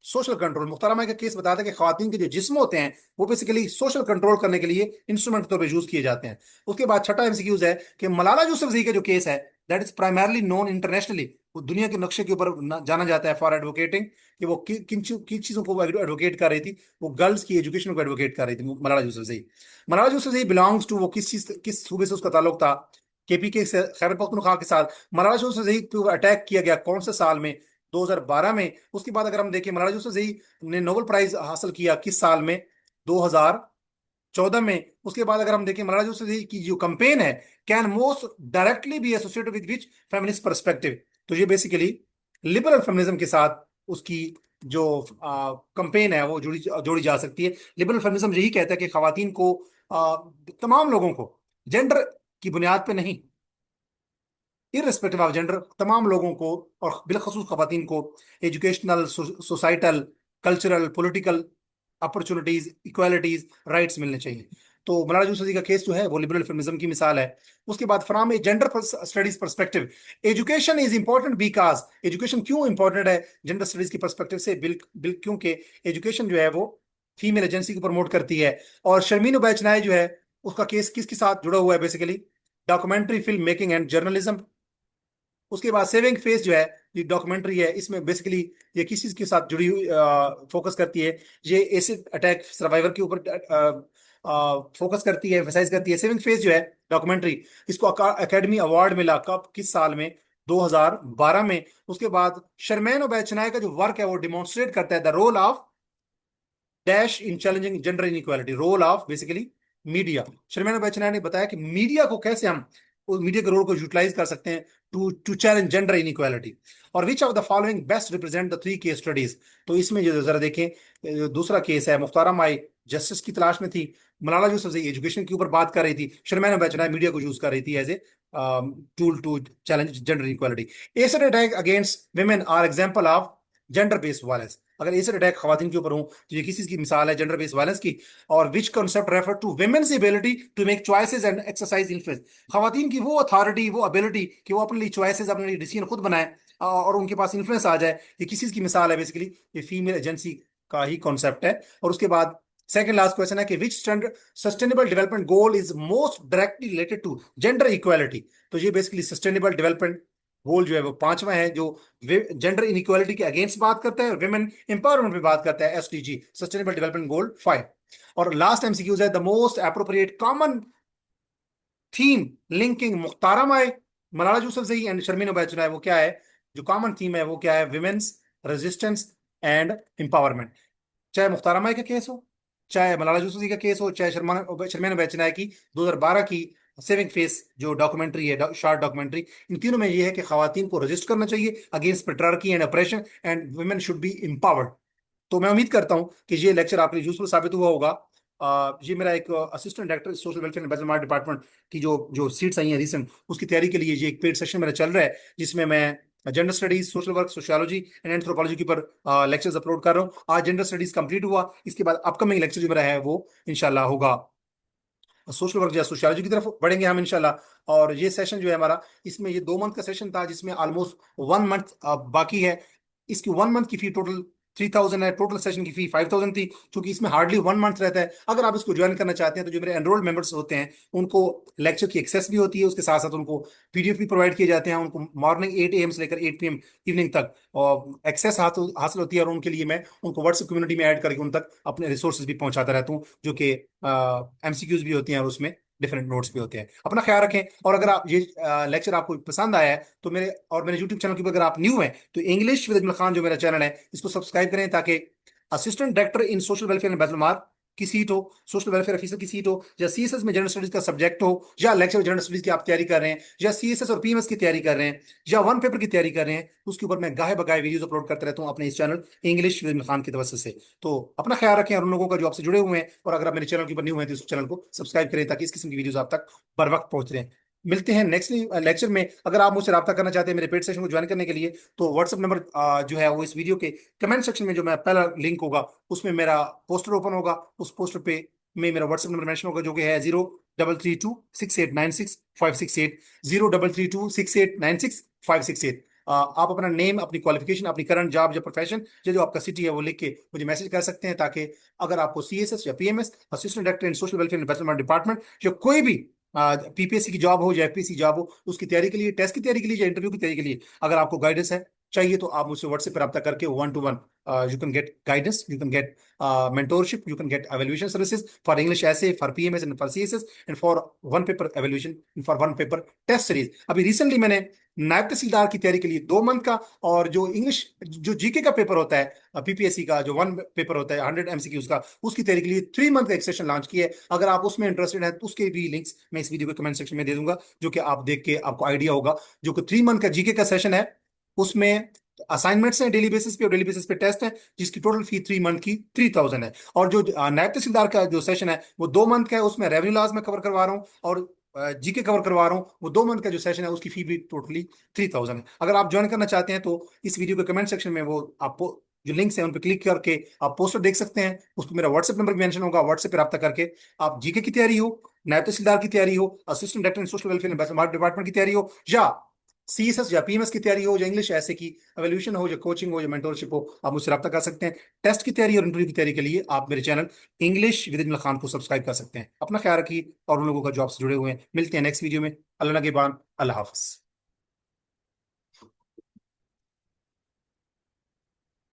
social control. Mukhtara Mai का केस बताता है कि खवातीन के जो जिस्म होते हैं वो बेसिकली सोशल कंट्रोल करने के लिए इंस्ट्रूमेंट के तौर पर यूज किए जाते हैं। उसके बाद छठा एमसीक्यूज है कि मलाला यूसुफजई का जो केस है that is primarily known internationally, वो दुनिया के नक्शे के ऊपर जाना जाता है फॉर एडवोकेटिंग, कि वो किन चीजों को एडवोकेट कर रही थी, वो गर्ल्स की एजुकेशन को एडवोकेट कर रही थी मलाला यूसुफजई। मलाला यूसुफजई बिलोंग्स टू, वो किस चीज, किस सूबे से उसका ताल्लुक था, केपीके से, खैबर पख्तूनख्वा के साथ। मलाला यूसुफजई पे अटैक किया गया कौन से साल में, 2012 में। उसके बाद अगर हम देखें मलाला यूसुफजई ने नोबेल प्राइज हासिल किया किस साल में, 2014 में। उसके बाद अगर हम देखें मलाला यूसुफजई की जो कैंपेन है, can most directly be associated with which feminist perspective, तो ये बेसिकली लिबरल फेमिनिज्म के साथ उसकी जो कैंपेन है वो जोड़ी जोड़ी जा सकती है। लिबरल फेमिनिज्म यही कहता है कि खवातीन को, तमाम लोगों को, जेंडर की बुनियाद पे नहीं, इररेस्पेक्टिव ऑफ जेंडर, तमाम लोगों को और बिलखसूस खवातीन को educational, societal, cultural, political opportunities, equalities, rights मिलने चाहिए। तो मलाला यूसुफजई का केस जो है वो लिबरल फेमिनिज्म की मिसाल है। उसके बाद from a gender studies perspective, education is important because, education क्यों इंपॉर्टेंट है जेंडर स्टडीज की परस्पेक्टिव से, बिल बिल क्योंकि एजुकेशन जो है वो फीमेल एजेंसी को प्रमोट करती है। और शर्मीन उबैच नाय जो है उसका केस किसके साथ जुड़ा हुआ है, basically documentary film making and journalism. उसके बाद सेविंग फेस जो है, ये डॉक्यूमेंट्री है, इसमें बेसिकली ये किस चीज के साथ जुड़ी हुई फोकस करती है, ये एसिड अटैक सर्वाइवर के ऊपर फोकस करती है, एम्फसाइज करती है। सेविंग फेस जो है डॉक्यूमेंट्री, इसको एकेडमी अवार्ड मिला कब, किस साल में, 2012 में। उसके बाद शर्मैन ओबैचनाय का जो वर्क है वो डिमॉन्स्ट्रेट करता है the role of dash in challenging gender inequality, role of basically media. Sharmila बचना ने बताया कि मीडिया को कैसे हम, उस मीडिया के रोल को यूटिलाइज कर सकते हैं to to challenge gender inequality. और which of the following best represent the three case studies, तो इसमें जो जरा देखें, दूसरा केस है, मुख्तारा माई जस्टिस की तलाश में थी, मलाला यूसुफजई एजुकेशन के ऊपर बात कर रही थी, शर्मिला बचना मीडिया को यूज कर रही थी as a tool to challenge gender inequality. Acid attack against women are example of gender based violence. अगर एसिड अटैक खवातीन के ऊपर हो तो ये किस चीज की मिसाल है, जेंडर बेस्ड वायलेंस की। और which concept refer to women's ability to make choices and exercise influence, खवातीन की वो अथॉरिटी, वो एबिलिटी कि वो अपने लिए चॉइसेस, अपने लिए डिसीजन खुद बनाए और उनके पास इन्फ्लुएंस आ जाए, ये किस चीज की मिसाल है, बेसिकली ये फीमेल एजेंसी का ही कॉन्सेप्ट है। और उसके बाद सेकंड लास्ट क्वेश्चन है कि which sustainable development goal is most directly related to gender equality. तो ये बेसिकली सस्टेनेबल डेवलपमेंट गोल जो है वो पांचवा है, जो जेंडर इनइक्वालिटी के अगेंस्ट बात करता है और विमेन एम्पावरमेंट पे बात करता है, एसडीजी सस्टेनेबल डेवलपमेंट गोल 5। और लास्ट एमसीक्यूज है the most appropriate common theme linking Mukhtara माए, मलाला यूसुफजई एंड शर्मीन ओबैद चुनाव, वो क्या है, जो कॉमन थीम है वो क्या है, विमेन्स रेजिस्टेंस एंड एम्पावरमेंट। चाहे मुख्तार माई का केस हो, चाहे मलाला यूसुफजई का केस हो, चाहे शर्मीन ओबैद चुनाव की 2012 की सेविंग फेस जो डॉक्यूमेंट्री है, शॉर्ट डॉक्यूमेंट्री, इन तीनों में ये है कि खवातीन को रजिस्ट करना चाहिए against patriarchy and oppression and women should be empowered. तो मैं उम्मीद करता हूं कि ये लेक्चर आपके लिए यूजफुल साबित हुआ होगा। ये मेरा एक assistant director social welfare and bachelor department की जो जो सीट्स आई हैं रिसेंट, उसकी तैयारी के लिए ये एक पेड सेशन मेरा चल रहा है, जिसमें मैं gender studies, social work, sociology and anthropology के ऊपर लेक्चर्स अपलोड कर रहा हूँ। आज जेंडर स्टडीज कंप्लीट हुआ, इसके बाद अपकमिंग लेक्चर जो मेरा है वो इंशाल्लाह होगा सोशल वर्क या सोशियोलॉजी की तरफ बढ़ेंगे हम इंशाल्लाह। और ये सेशन जो है हमारा, इसमें ये 2 मंथ का सेशन था, जिसमें ऑलमोस्ट 1 मंथ बाकी है। इसकी 1 मंथ की फी टोटल 3000 है, टोटल सेशन की फी 5000 थी। क्योंकि इसमें हार्डली 1 मंथ रहता है, अगर आप इसको ज्वाइन करना चाहते हैं तो जो मेरे एनरोल्ड मेंबर्स होते हैं उनको लेक्चर की एक्सेस भी होती है, उसके साथ साथ उनको पीडीएफ भी प्रोवाइड किए जाते हैं, उनको मॉर्निंग 8 AM से लेकर 8 PM इवनिंग तक और एक्सेस हासिल होती है। और उनके लिए मैं उनको व्हाट्सएप कम्युनिटी में ऐड करके उन तक अपने रिसोर्सेज भी पहुंचाता रहता हूँ, जो कि एमसीक्यूज भी होती हैं और उसमें डिफरेंट नोट्स भी होते हैं। अपना ख्याल रखें। और अगर आप ये लेक्चर आपको पसंद आया है तो मेरे यूट्यूब चैनल के ऊपर अगर आप न्यू हैं तो इंग्लिश विद अजमल खान जो मेरा चैनल है इसको सब्सक्राइब करें, ताकि assistant director in social welfare and bachelor की सीट हो, सोशल वेलफेयर ऑफिसर की सीट हो, या सीएसएस में जनरल स्टडीज का सब्जेक्ट हो, या लेक्चर जनरल स्टडीज की आप तैयारी कर रहे हैं, या सीएसएस और पीएमएस की तैयारी कर रहे हैं, या वन पेपर की तैयारी कर रहे हैं, उसके ऊपर मैं गाहे बगाहे वीडियोस अपलोड करते रहता हूँ अपने इस channel English with Ajmal Khan की तवज्जो से। तो अपना ख्याल रखें और उन लोगों का जो आपसे जुड़े हुए हैं, और अगर आप मेरे चैनल के ऊपर न्यू हैं तो इस चैनल को सब्सक्राइब करें, ताकि इस किस्म की वीडियोस आप तक बर वक्त पहुंच रहे हैं। मिलते हैं नेक्स्ट लेक्चर में। अगर आप मुझसे रब्ता करना चाहते हैं मेरे पेड सेशन को ज्वाइन करने के लिए, तो व्हाट्सएप नंबर जो है वो इस वीडियो के कमेंट सेक्शन में जो मैं पहला लिंक होगा उसमें मेरा पोस्टर ओपन होगा, उस पोस्टर पे में मेरा व्हाट्सएप नंबर मेंशन होगा, जो कि है 03326896 568, 03326896 568। आप अपना नेम, अपनी क्वालिफिकेशन, अपनी करंट जॉब या प्रोफेशन, जो आपका सिटी है वो लिख के मुझे मैसेज कर सकते हैं, ताकि अगर आपको सीएसएस या PMS, assistant director in social welfare and bachelor department, या कोई भी पीपीएससी की जॉब हो या एफपीएससी जॉब हो, उसकी तैयारी के लिए, टेस्ट की तैयारी के लिए या इंटरव्यू की तैयारी के लिए अगर आपको गाइडेंस है चाहिए, तो आप मुझसे व्हाट्सएप पर रब्ता करके 1-to-1 you can get guidance, you can get mentorship, you can get evaluation services for English essay, for PMS and for CSS, and for one paper evaluation and for one paper test series। अभी recently मैंने नायब तहसीलदार की तैयारी के लिए 2 month का, और जो इंग्लिश जो जीके का पेपर होता है पीपीएससी का, जो वन पेपर होता है 100 एमसीक्यूज का, उसकी तैयारी के लिए 3 मंथ का एक सेशन लॉन्च किया है। अगर आप उसमें इंटरेस्टेड हैं तो उसके भी लिंक्स मैं इस वीडियो के कमेंट सेक्शन में दे दूंगा, जो कि आप देख के आपको आइडिया होगा। जो कि 3 मंथ का जीके का सेशन है, उसमें असाइनमेंट्स हैं डेली बेसिस पे, और डेली बेसिस पे टेस्ट है, जिसकी टोटल फी 3 मंथ की 3000 है। और जो नायब तहसीलदार का जो सेशन है वो 2 मंथ का है, उसमें रेवेन्यू लॉज में कवर करवा रहा हूँ और जीके कवर करवा रहा हूँ। वो 2 मंथ का जो सेशन है उसकी फी भी टोटली 3000 है। अगर आप ज्वाइन करना चाहते हैं तो इस वीडियो के कमेंट सेक्शन में वो आपको जो लिंक्स हैं उन पर क्लिक करके आप पोस्टर देख सकते हैं, उस पर मेरा व्हाट्सएप नंबर भी मेंशन होगा, व्हाट्सएप पे रब्ता करके आप जीके की तैयारी हो, नायब तहसीलदार की तैयारी हो, assistant director in social welfare department की तैयारी हो, या सीएसएस या पीएमएस की तैयारी हो, या इंग्लिश ऐसे की एवोल्यूशन हो, या कोचिंग हो, या मेंटोरशिप हो, आप मुझसे रब्ता कर सकते हैं। टेस्ट की तैयारी और इंटरव्यू की तैयारी के लिए आप मेरे चैनल इंग्लिश विद इजमल खान को सब्सक्राइब कर सकते हैं। अपना ख्याल रखिए और उन लोगों का जॉब से जुड़े हुए हैं। मिलते हैं नेक्स्ट वीडियो में। अल्लाह नगेबान, अल्लाह हाफिज।